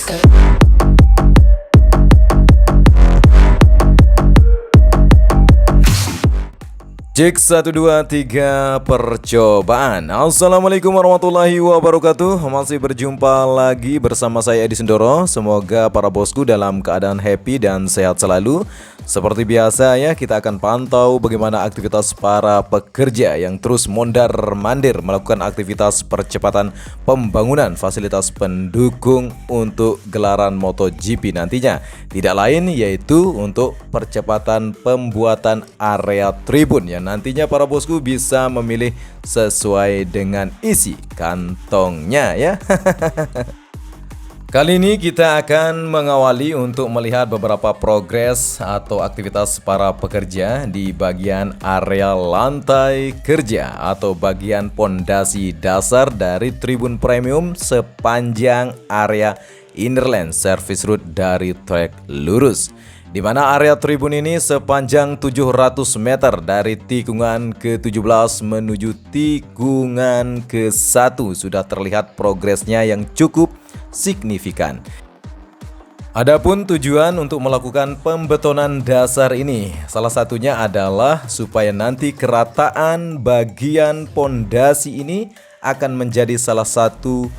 Cek 1, 2, 3 percobaan. Assalamualaikum warahmatullahi wabarakatuh. Masih berjumpa lagi bersama saya Edi Sendoro. Semoga para bosku dalam keadaan happy dan sehat selalu. Seperti biasa ya, kita akan pantau bagaimana aktivitas para pekerja yang terus mondar-mandir melakukan aktivitas percepatan pembangunan fasilitas pendukung untuk gelaran MotoGP nantinya. Tidak lain yaitu untuk percepatan pembuatan area tribun yang nantinya para bosku bisa memilih sesuai dengan isi kantongnya ya. Kali ini kita akan mengawali untuk melihat beberapa progres atau aktivitas para pekerja di bagian area lantai kerja atau bagian pondasi dasar dari tribun premium sepanjang area Innerland Service Road dari trek lurus. Di mana area tribun ini sepanjang 700 meter dari tikungan ke-17 menuju tikungan ke-1 sudah terlihat progresnya yang cukup signifikan. Adapun tujuan untuk melakukan pembetonan dasar ini salah satunya adalah supaya nanti kerataan bagian pondasi ini akan menjadi salah satu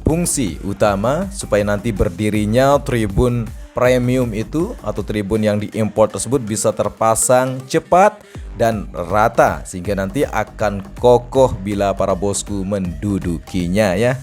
fungsi utama supaya nanti berdirinya tribun premium itu atau tribun yang diimpor tersebut bisa terpasang cepat dan rata sehingga nanti akan kokoh bila para bosku mendudukinya ya.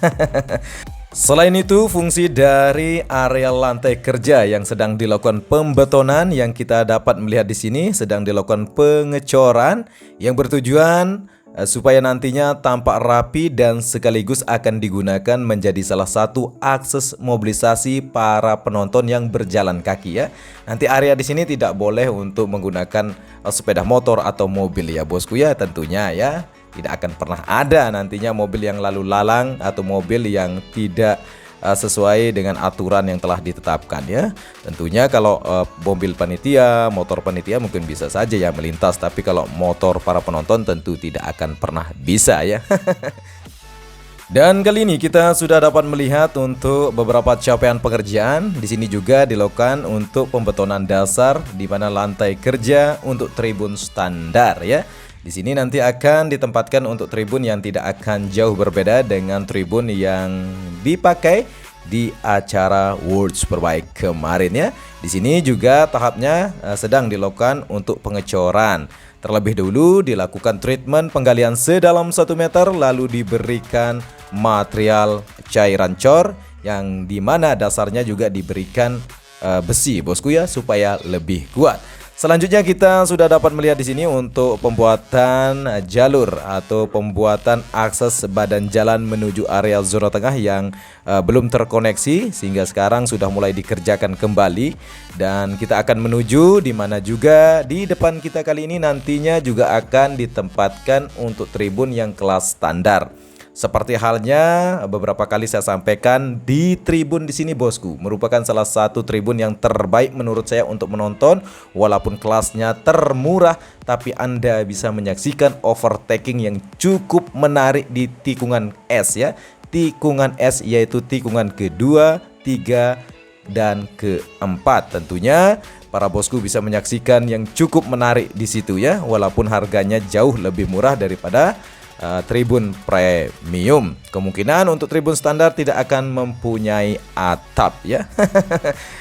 Selain itu, fungsi dari area lantai kerja yang sedang dilakukan pembetonan yang kita dapat melihat di sini sedang dilakukan pengecoran yang bertujuan supaya nantinya tampak rapi dan sekaligus akan digunakan menjadi salah satu akses mobilisasi para penonton yang berjalan kaki ya. Nanti area di sini tidak boleh untuk menggunakan sepeda motor atau mobil ya bosku ya, tentunya ya. Tidak akan pernah ada nantinya mobil yang lalu lalang atau mobil yang tidak sesuai dengan aturan yang telah ditetapkan ya. Tentunya kalau mobil panitia, motor panitia mungkin bisa saja ya melintas, tapi kalau motor para penonton tentu tidak akan pernah bisa ya. Dan kali ini kita sudah dapat melihat untuk beberapa capaian pekerjaan. Di sini juga dilakukan untuk pembetonan dasar di mana lantai kerja untuk tribun standar ya. Di sini nanti akan ditempatkan untuk tribun yang tidak akan jauh berbeda dengan tribun yang dipakai di acara World Superbike kemarin ya. Di sini juga tahapnya sedang dilakukan untuk pengecoran. Terlebih dulu dilakukan treatment penggalian sedalam 1 meter lalu diberikan material cairan cor yang dimana dasarnya juga diberikan besi bosku ya supaya lebih kuat. Selanjutnya kita sudah dapat melihat di sini untuk pembuatan jalur atau pembuatan akses badan jalan menuju area zona tengah yang belum terkoneksi sehingga sekarang sudah mulai dikerjakan kembali dan kita akan menuju di mana juga di depan kita kali ini nantinya juga akan ditempatkan untuk tribun yang kelas standar. Seperti halnya beberapa kali saya sampaikan di tribun di sini bosku merupakan salah satu tribun yang terbaik menurut saya untuk menonton walaupun kelasnya termurah tapi Anda bisa menyaksikan overtaking yang cukup menarik di tikungan S ya. Tikungan S yaitu tikungan kedua, 3 dan keempat. Tentunya para bosku bisa menyaksikan yang cukup menarik di situ ya walaupun harganya jauh lebih murah daripada tribun premium. Kemungkinan untuk tribun standar tidak akan mempunyai atap ya.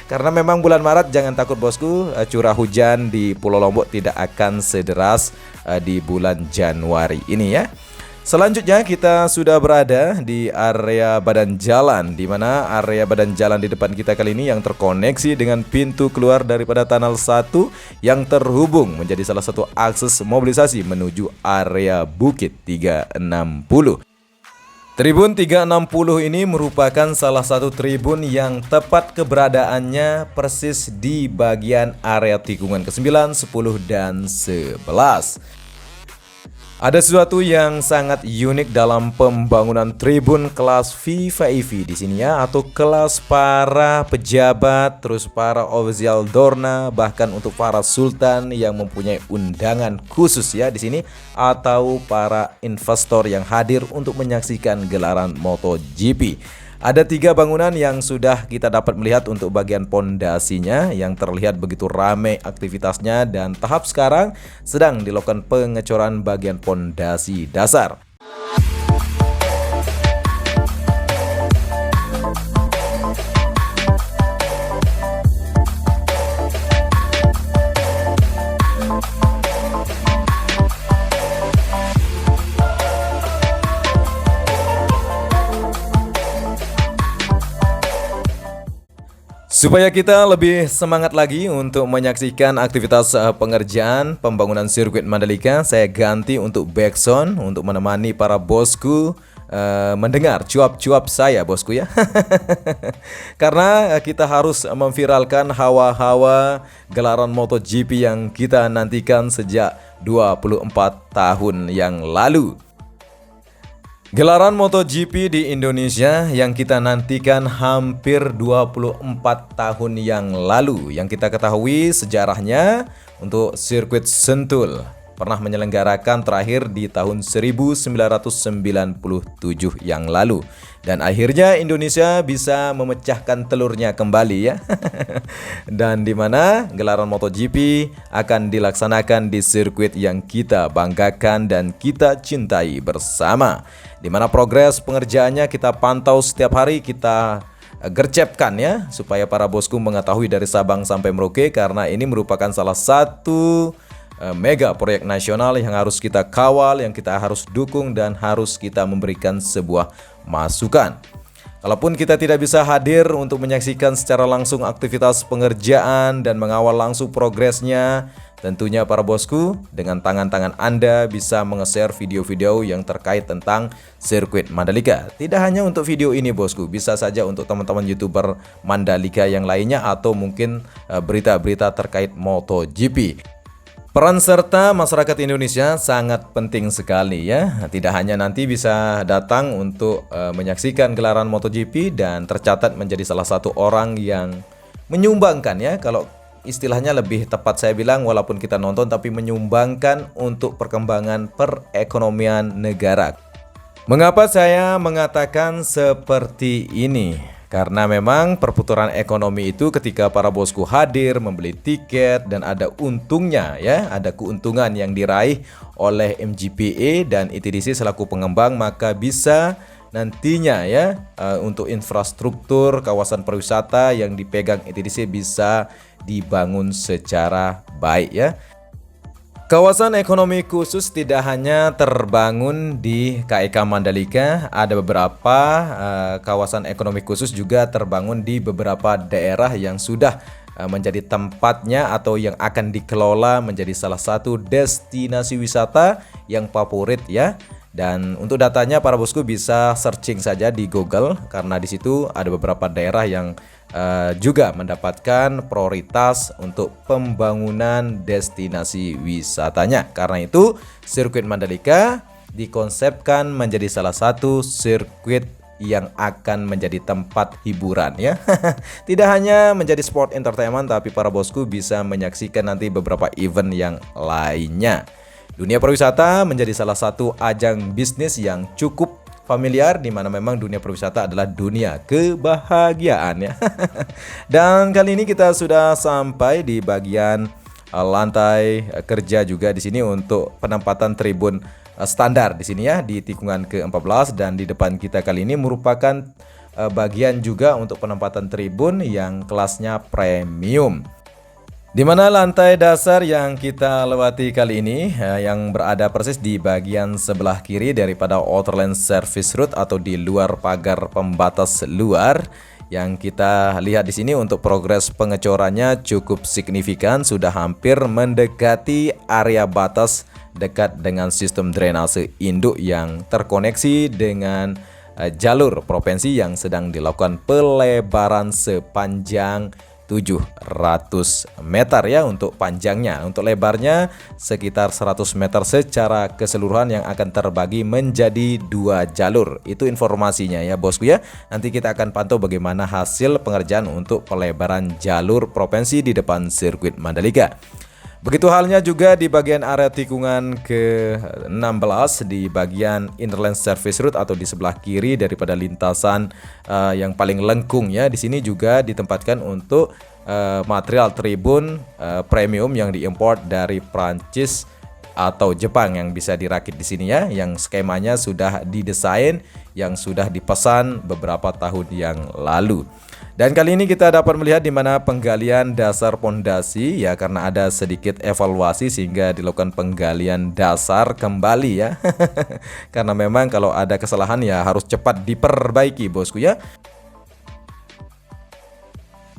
Karena memang bulan Maret jangan takut bosku, curah hujan di Pulau Lombok tidak akan sederas di bulan Januari ini ya. Selanjutnya kita sudah berada di area badan jalan di mana area badan jalan di depan kita kali ini yang terkoneksi dengan pintu keluar daripada tunnel 1 yang terhubung menjadi salah satu akses mobilisasi menuju area Bukit 360. Tribun 360 ini merupakan salah satu tribun yang tepat keberadaannya persis di bagian area tikungan ke-9, 10 dan 11. Ada sesuatu yang sangat unik dalam pembangunan tribun kelas VVIP di sini ya, atau kelas para pejabat, terus para ofisial Dorna, bahkan untuk para sultan yang mempunyai undangan khusus ya di sini, atau para investor yang hadir untuk menyaksikan gelaran MotoGP. Ada 3 bangunan yang sudah kita dapat melihat untuk bagian pondasinya yang terlihat begitu ramai aktivitasnya, dan tahap sekarang sedang dilakukan pengecoran bagian pondasi dasar. Supaya kita lebih semangat lagi untuk menyaksikan aktivitas pengerjaan pembangunan sirkuit Mandalika, saya ganti untuk backsound untuk menemani para bosku mendengar cuap-cuap saya, bosku ya. Karena kita harus memviralkan hawa-hawa gelaran MotoGP yang kita nantikan sejak 24 tahun yang lalu. Gelaran MotoGP di Indonesia yang kita nantikan hampir 24 tahun yang lalu. Yang kita ketahui sejarahnya untuk sirkuit Sentul pernah menyelenggarakan terakhir di tahun 1997 yang lalu. Dan akhirnya Indonesia bisa memecahkan telurnya kembali ya. Dan di mana gelaran MotoGP akan dilaksanakan di sirkuit yang kita banggakan dan kita cintai bersama. Di mana progres pengerjaannya kita pantau setiap hari, kita gercepkan ya, supaya para bosku mengetahui dari Sabang sampai Merauke, karena ini merupakan salah satu mega proyek nasional yang harus kita kawal, yang kita harus dukung dan harus kita memberikan sebuah masukan. Kalaupun kita tidak bisa hadir untuk menyaksikan secara langsung aktivitas pengerjaan dan mengawal langsung progresnya, tentunya para bosku dengan tangan-tangan Anda bisa menge-share video-video yang terkait tentang sirkuit Mandalika. Tidak hanya untuk video ini bosku, bisa saja untuk teman-teman YouTuber Mandalika yang lainnya, atau mungkin berita-berita terkait MotoGP. Peran serta masyarakat Indonesia sangat penting sekali ya. Tidak hanya nanti bisa datang untuk menyaksikan gelaran MotoGP dan tercatat menjadi salah satu orang yang menyumbangkan ya, kalau istilahnya lebih tepat saya bilang, walaupun kita nonton tapi menyumbangkan untuk perkembangan perekonomian negara. Mengapa saya mengatakan seperti ini? Karena memang perputaran ekonomi itu ketika para bosku hadir, membeli tiket, dan ada untungnya ya, ada keuntungan yang diraih oleh MGPA dan ITDC selaku pengembang, maka bisa nantinya ya untuk infrastruktur kawasan pariwisata yang dipegang ITDC bisa dibangun secara baik ya. Kawasan ekonomi khusus tidak hanya terbangun di KEK Mandalika, ada beberapa kawasan ekonomi khusus juga terbangun di beberapa daerah yang sudah menjadi tempatnya atau yang akan dikelola menjadi salah satu destinasi wisata yang favorit ya. Dan untuk datanya para bosku bisa searching saja di Google, karena di situ ada beberapa daerah yang juga mendapatkan prioritas untuk pembangunan destinasi wisatanya. Karena itu sirkuit Mandalika dikonsepkan menjadi salah satu sirkuit yang akan menjadi tempat hiburan ya. Tidak hanya menjadi sport entertainment, tapi para bosku bisa menyaksikan nanti beberapa event yang lainnya. Dunia pariwisata menjadi salah satu ajang bisnis yang cukup familiar, di mana memang dunia pariwisata adalah dunia kebahagiaan ya. Dan kali ini kita sudah sampai di bagian lantai kerja juga di sini untuk penempatan tribun standar di sini ya, di tikungan ke-14, dan di depan kita kali ini merupakan bagian juga untuk penempatan tribun yang kelasnya premium. Di mana lantai dasar yang kita lewati kali ini yang berada persis di bagian sebelah kiri daripada outer lane service road atau di luar pagar pembatas luar, yang kita lihat di sini untuk progres pengecorannya cukup signifikan, sudah hampir mendekati area batas dekat dengan sistem drainase induk yang terkoneksi dengan jalur provinsi yang sedang dilakukan pelebaran sepanjang 700 meter ya untuk panjangnya. Untuk lebarnya sekitar 100 meter secara keseluruhan yang akan terbagi menjadi 2 jalur. Itu informasinya ya bosku ya. Nanti kita akan pantau bagaimana hasil pengerjaan untuk pelebaran jalur provinsi di depan sirkuit Mandalika. Begitu halnya juga di bagian area tikungan ke-16 di bagian inner lane service route atau di sebelah kiri daripada lintasan yang paling lengkung ya. Di sini juga ditempatkan untuk material tribun premium yang diimport dari Prancis atau Jepang yang bisa dirakit di sini ya, yang skemanya sudah didesain, yang sudah dipesan beberapa tahun yang lalu. Dan kali ini kita dapat melihat di mana penggalian dasar pondasi ya, karena ada sedikit evaluasi sehingga dilakukan penggalian dasar kembali ya. Karena memang kalau ada kesalahan ya harus cepat diperbaiki bosku ya.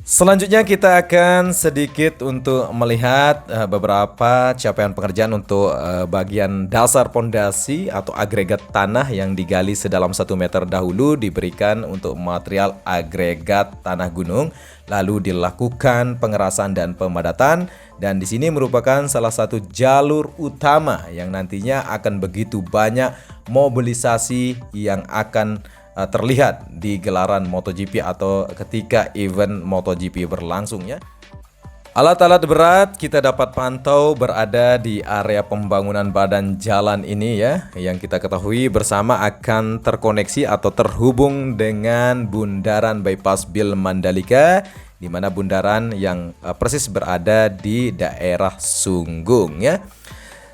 Selanjutnya kita akan sedikit untuk melihat beberapa capaian pengerjaan untuk bagian dasar pondasi atau agregat tanah yang digali sedalam 1 meter dahulu diberikan untuk material agregat tanah gunung, lalu dilakukan pengerasan dan pemadatan, dan di sini merupakan salah satu jalur utama yang nantinya akan begitu banyak mobilisasi yang akan terlihat di gelaran MotoGP atau ketika event MotoGP berlangsung ya. Alat-alat berat kita dapat pantau berada di area pembangunan badan jalan ini ya, yang kita ketahui bersama akan terkoneksi atau terhubung dengan bundaran bypass Bil Mandalika, di mana bundaran yang persis berada di daerah Sunggung ya.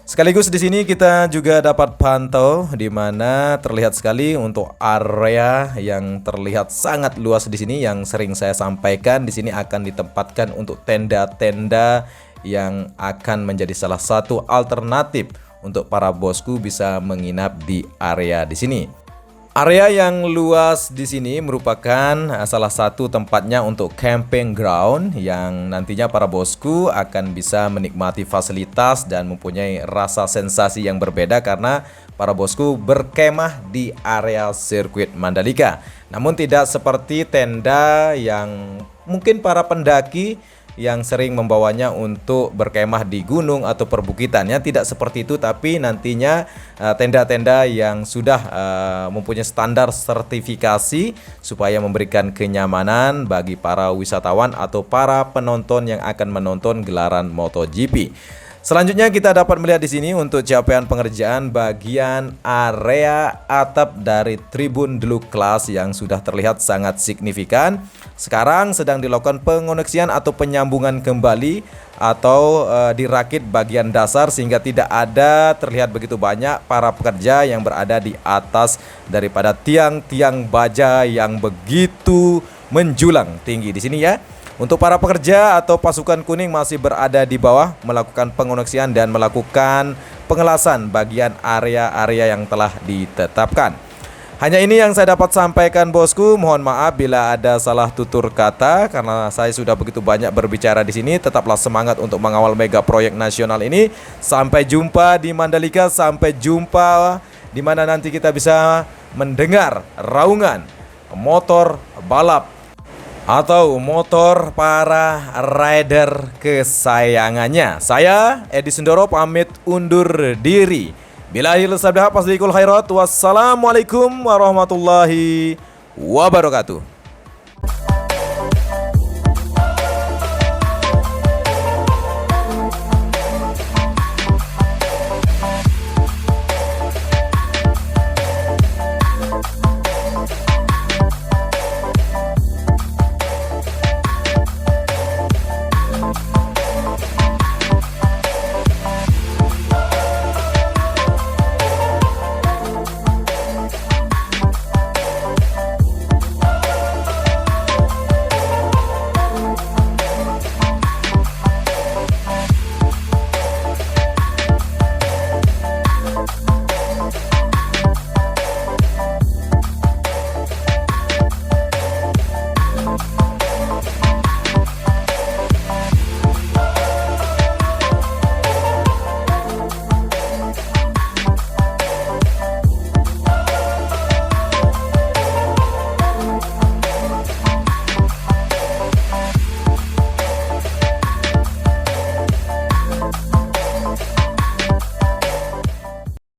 Sekaligus di sini kita juga dapat pantau di mana terlihat sekali untuk area yang terlihat sangat luas di sini yang sering saya sampaikan. Di sini akan ditempatkan untuk tenda-tenda yang akan menjadi salah satu alternatif untuk para bosku bisa menginap di area di sini. Area yang luas di sini merupakan salah satu tempatnya untuk camping ground yang nantinya para bosku akan bisa menikmati fasilitas dan mempunyai rasa sensasi yang berbeda karena para bosku berkemah di area sirkuit Mandalika. Namun tidak seperti tenda yang mungkin para pendaki yang sering membawanya untuk berkemah di gunung atau perbukitannya, tidak seperti itu, tapi nantinya tenda-tenda yang sudah mempunyai standar sertifikasi supaya memberikan kenyamanan bagi para wisatawan atau para penonton yang akan menonton gelaran MotoGP. Selanjutnya kita dapat melihat di sini untuk capaian pengerjaan bagian area atap dari tribun Deluxe Class yang sudah terlihat sangat signifikan. Sekarang sedang dilakukan pengoneksian atau penyambungan kembali atau dirakit bagian dasar sehingga tidak ada terlihat begitu banyak para pekerja yang berada di atas daripada tiang-tiang baja yang begitu menjulang tinggi di sini ya. Untuk para pekerja atau pasukan kuning masih berada di bawah melakukan pengoneksian dan melakukan pengelasan bagian area-area yang telah ditetapkan. Hanya ini yang saya dapat sampaikan bosku. Mohon maaf bila ada salah tutur kata karena saya sudah begitu banyak berbicara di sini. Tetaplah semangat untuk mengawal mega proyek nasional ini. Sampai jumpa di Mandalika, sampai jumpa di mana nanti kita bisa mendengar raungan motor balap atau motor para rider kesayangannya. Saya Edi Sundoro pamit undur diri. Billahil sabda faslikul khairat. Wassalamualaikum warahmatullahi wabarakatuh.